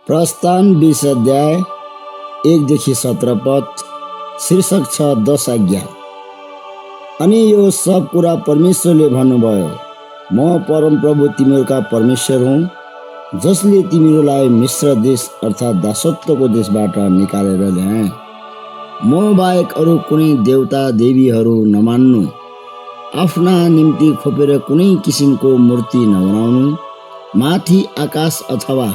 प्रस्थान 20 अध्याय 1देखि 17 पद। शीर्षक छ 10 आज्ञा। अनि यो सब कुरा परमेश्वरले भन्नुभयो, म परमप्रभु तिमीहरूका परमेश्वर हुँ, जसले तिमीहरूलाई मिश्र देश अर्थात् दासत्वको देशबाट निकालेर ल्याएँ। म बाहेक अरू कुनै देवता देवीहरू नमान्नु, आफ्ना निम्ति खोपेर कुनै किसिमको मूर्ति नबनाउनु, माथि आकाश अथवा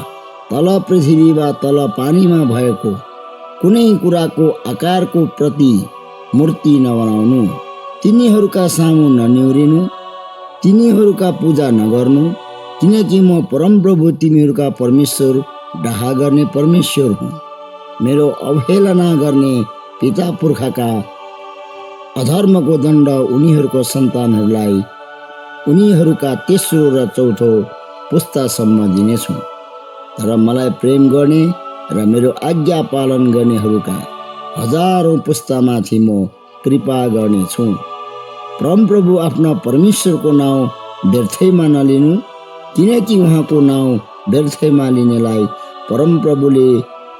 तल पृथ्वी वा तल पानीमा भएको कुनै कुराको आकारको प्रति मूर्ति नबनाउनु, तिनीहरूका सामु ननिउरिनु, तिनीहरूका पूजा नगर्नु, किनकि म परमप्रभु तिमीहरूका परमेश्वर डाहा गर्ने परमेश्वर हुँ। मेरो अवहेलना गर्ने पिता पुर्खाका अधर्मको दण्ड उनीहरूको सन्तानहरूलाई उनीहरूका तेस्रो र चौथो पुस्तासम्म दिनेछु। तर मलाई प्रेम गर्ने र मेरो आज्ञा पालन गर्नेहरूका हजारौँ पुस्तामाथि म कृपा गर्नेछु। परमप्रभु आफ्ना परमेश्वरको नाउँ व्यर्थैमा नलिनु, किनकि उहाँको नाउँ व्यर्थैमा लिनेलाई परमप्रभुले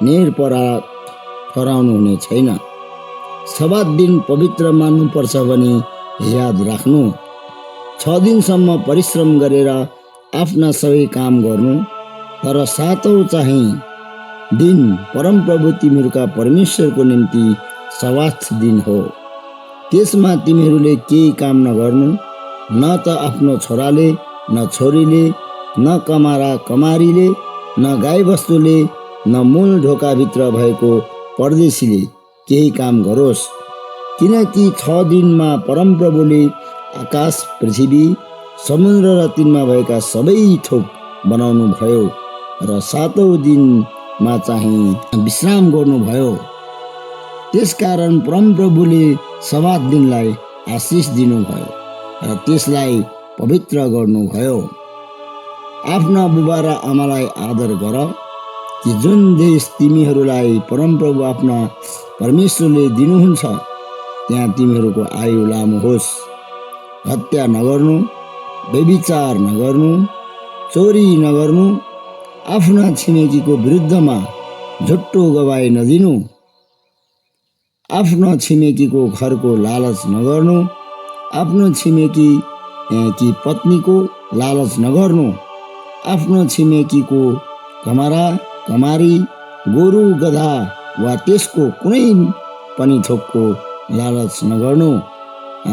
निरपराध ठहराउनु हुने छैन। सब्बात दिन पवित्र मान्नुपर्छ भनी याद राख्नु। 6 दिनसम्म परिश्रम गरेर आफ्ना सबै काम गर्नु, तर 7औं चाहिँ दिन परमप्रभु तिमीहरूका परमेश्वरको निम्ति सब्बात दिन हो। त्यसमा तिमीहरूले केही काम नगर्नु, न त आफ्नो छोराले, न छोरीले, न कमारा कमारीले, न गाईबस्तुले, न मूल ढोकाभित्र भएको परदेशीले केही काम गरोस्। किनकि 6 दिनमा परमप्रभुले आकाश, पृथ्वी, समुद्र र तिनमा भएका सबै थोक बनाउनु भयो र 7औं दिनमा चाहिँ विश्राम गर्नुभयो। त्यसकारण परमप्रभुले सब्बात दिनलाई आशिष दिनुभयो र त्यसलाई पवित्र गर्नुभयो। आफ्ना बुबा र आमालाई आदर गर, कि जुन देश तिमीहरूलाई परमप्रभु आफ्ना परमेश्वरले दिनुहुन्छ त्यहाँ तिमीहरूको आयु लामो होस्। हत्या नगर्नु, व्यभिचार नगर्नु, चोरी नगर्नु, आफ्ना छिमेकीको विरुद्धमा झुट्टो गवाही नदिनु, आफ्नो छिमेकीको घरको लालच नगर्नु, आफ्नो छिमेकी कि पत्नीको लालच नगर्नु, आफ्नो छिमेकीको कमारा कमारी, गोरु गधा वा त्यसको कुनै पनि थोकको लालच नगर्नु।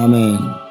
आमेन।